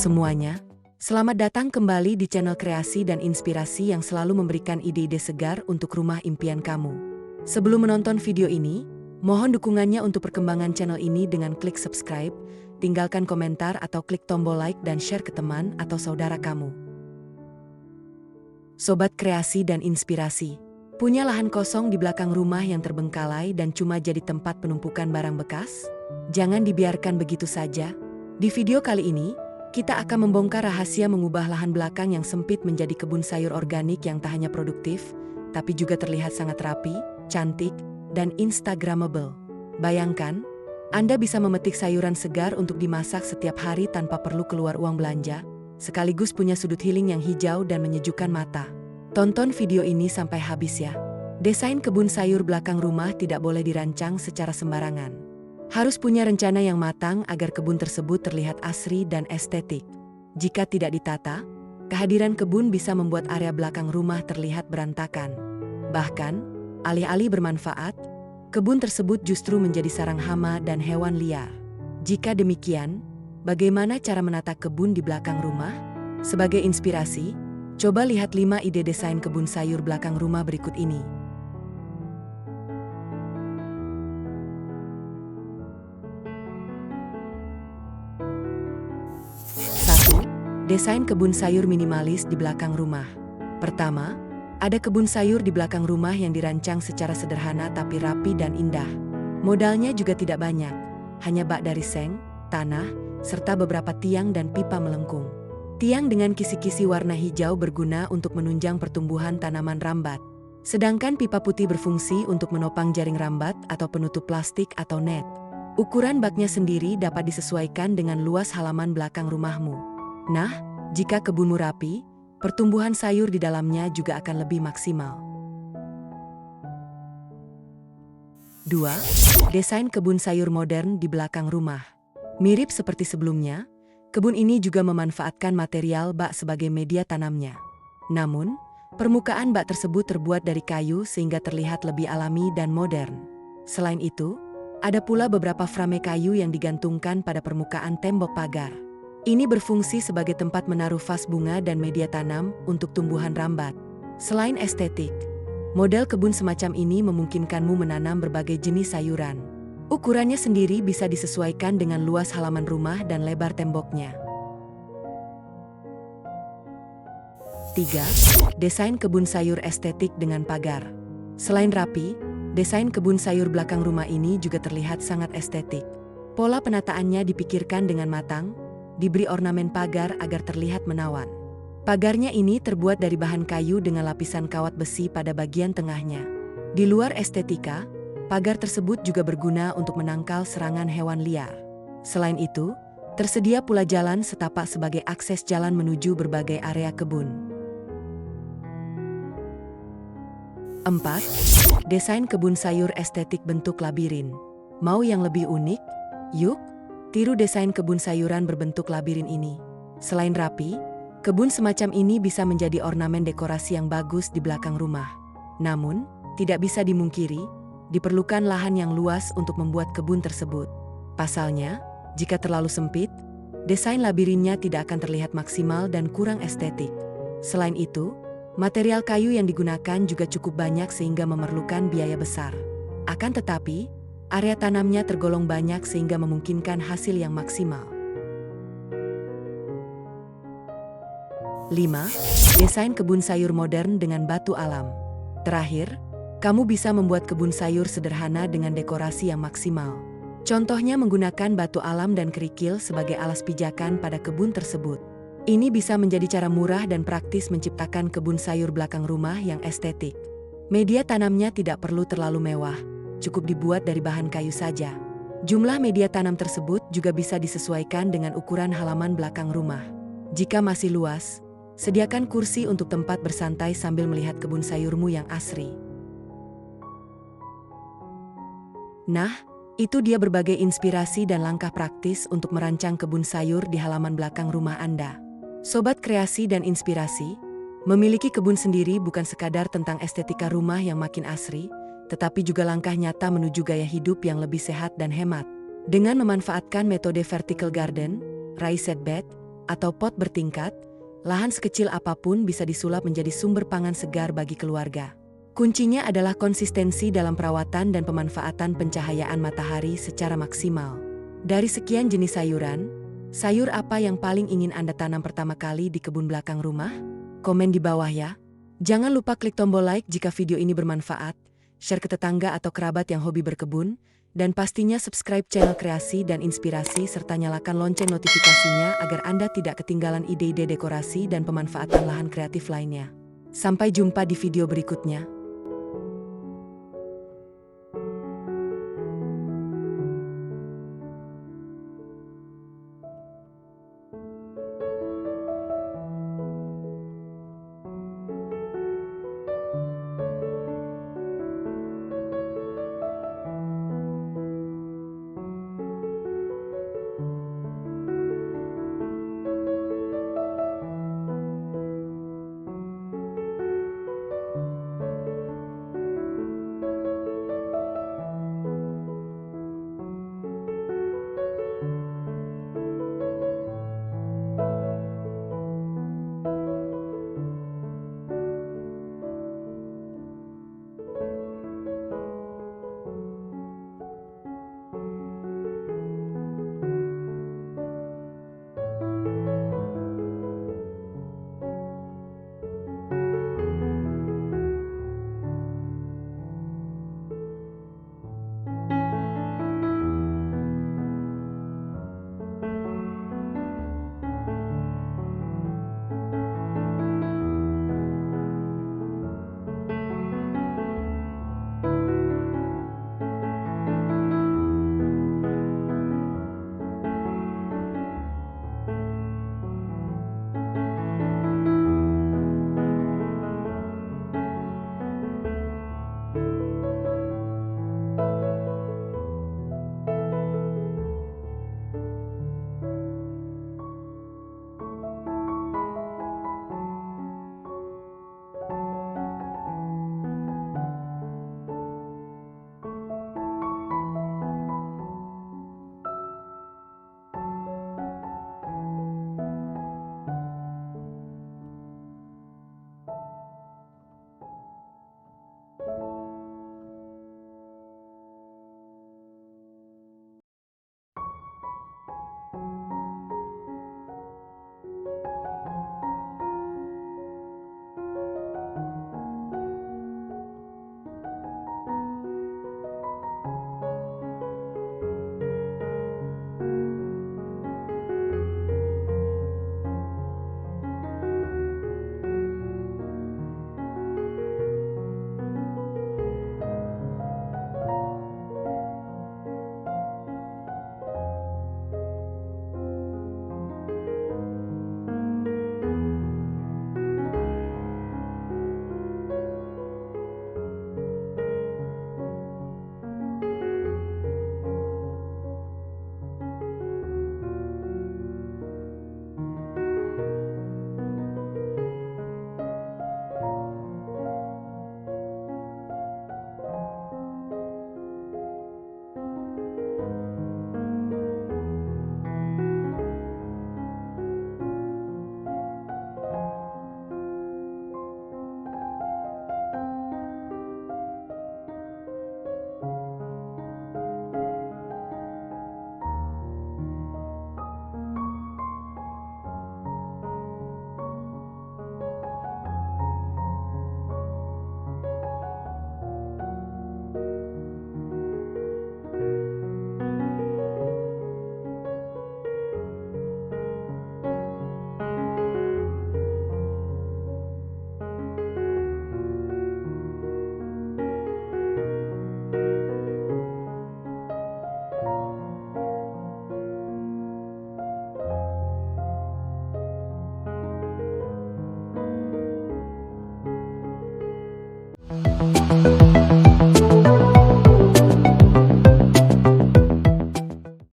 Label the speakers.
Speaker 1: semuanya, selamat datang kembali di channel kreasi dan inspirasi yang selalu memberikan ide-ide segar untuk rumah impian kamu. Sebelum menonton video ini, mohon dukungannya untuk perkembangan channel ini dengan klik subscribe, tinggalkan komentar atau klik tombol like dan share ke teman atau saudara kamu. Sobat kreasi dan inspirasi, punya lahan kosong di belakang rumah yang terbengkalai dan cuma jadi tempat penumpukan barang bekas? Jangan dibiarkan begitu saja. Di video kali ini, kita akan membongkar rahasia mengubah lahan belakang yang sempit menjadi kebun sayur organik yang tak hanya produktif, tapi juga terlihat sangat rapi, cantik, dan instagramable. Bayangkan, Anda bisa memetik sayuran segar untuk dimasak setiap hari tanpa perlu keluar uang belanja, sekaligus punya sudut healing yang hijau dan menyejukkan mata. Tonton video ini sampai habis ya. Desain kebun sayur belakang rumah tidak boleh dirancang secara sembarangan. Harus punya rencana yang matang agar kebun tersebut terlihat asri dan estetik. Jika tidak ditata, kehadiran kebun bisa membuat area belakang rumah terlihat berantakan. Bahkan, alih-alih bermanfaat, kebun tersebut justru menjadi sarang hama dan hewan liar. Jika demikian, bagaimana cara menata kebun di belakang rumah? Sebagai inspirasi, coba lihat 5 ide desain kebun sayur belakang rumah berikut ini. 1. Desain kebun sayur minimalis di belakang rumah. Pertama, ada kebun sayur di belakang rumah yang dirancang secara sederhana tapi rapi dan indah. Modalnya juga tidak banyak, hanya bak dari seng, tanah, serta beberapa tiang dan pipa melengkung. Tiang dengan kisi-kisi warna hijau berguna untuk menunjang pertumbuhan tanaman rambat. Sedangkan pipa putih berfungsi untuk menopang jaring rambat atau penutup plastik atau net. Ukuran baknya sendiri dapat disesuaikan dengan luas halaman belakang rumahmu. Nah, jika kebunmu rapi, pertumbuhan sayur di dalamnya juga akan lebih maksimal. 2. Desain kebun sayur modern di belakang rumah. Mirip seperti sebelumnya, kebun ini juga memanfaatkan material bak sebagai media tanamnya. Namun, permukaan bak tersebut terbuat dari kayu sehingga terlihat lebih alami dan modern. Selain itu, ada pula beberapa frame kayu yang digantungkan pada permukaan tembok pagar. Ini berfungsi sebagai tempat menaruh vas bunga dan media tanam untuk tumbuhan rambat. Selain estetik, model kebun semacam ini memungkinkanmu menanam berbagai jenis sayuran. Ukurannya sendiri bisa disesuaikan dengan luas halaman rumah dan lebar temboknya. 3. Desain kebun sayur estetik dengan pagar. Selain rapi, desain kebun sayur belakang rumah ini juga terlihat sangat estetik. Pola penataannya dipikirkan dengan matang, diberi ornamen pagar agar terlihat menawan. Pagarnya ini terbuat dari bahan kayu dengan lapisan kawat besi pada bagian tengahnya. Di luar estetika, pagar tersebut juga berguna untuk menangkal serangan hewan liar. Selain itu, tersedia pula jalan setapak sebagai akses jalan menuju berbagai area kebun. 4. Desain kebun sayur estetik bentuk labirin. Mau yang lebih unik? Yuk, tiru desain kebun sayuran berbentuk labirin ini. Selain rapi, kebun semacam ini bisa menjadi ornamen dekorasi yang bagus di belakang rumah. Namun, tidak bisa dimungkiri, diperlukan lahan yang luas untuk membuat kebun tersebut. Pasalnya, jika terlalu sempit, desain labirinnya tidak akan terlihat maksimal dan kurang estetik. Selain itu, material kayu yang digunakan juga cukup banyak sehingga memerlukan biaya besar. Akan tetapi, area tanamnya tergolong banyak sehingga memungkinkan hasil yang maksimal. 5. Desain kebun sayur modern dengan batu alam. Terakhir, kamu bisa membuat kebun sayur sederhana dengan dekorasi yang maksimal. Contohnya menggunakan batu alam dan kerikil sebagai alas pijakan pada kebun tersebut. Ini bisa menjadi cara murah dan praktis menciptakan kebun sayur belakang rumah yang estetik. Media tanamnya tidak perlu terlalu mewah, cukup dibuat dari bahan kayu saja. Jumlah media tanam tersebut juga bisa disesuaikan dengan ukuran halaman belakang rumah. Jika masih luas, sediakan kursi untuk tempat bersantai sambil melihat kebun sayurmu yang asri. Nah, itu dia berbagai inspirasi dan langkah praktis untuk merancang kebun sayur di halaman belakang rumah Anda. Sobat kreasi dan inspirasi, memiliki kebun sendiri bukan sekadar tentang estetika rumah yang makin asri, tetapi juga langkah nyata menuju gaya hidup yang lebih sehat dan hemat. Dengan memanfaatkan metode vertical garden, raised bed, atau pot bertingkat, lahan sekecil apapun bisa disulap menjadi sumber pangan segar bagi keluarga. Kuncinya adalah konsistensi dalam perawatan dan pemanfaatan pencahayaan matahari secara maksimal. Dari sekian jenis sayuran, sayur apa yang paling ingin Anda tanam pertama kali di kebun belakang rumah? Komen di bawah ya. Jangan lupa klik tombol like jika video ini bermanfaat, share ke tetangga atau kerabat yang hobi berkebun, dan pastinya subscribe channel Kreasi dan Inspirasi serta nyalakan lonceng notifikasinya agar Anda tidak ketinggalan ide-ide dekorasi dan pemanfaatan lahan kreatif lainnya. Sampai jumpa di video berikutnya.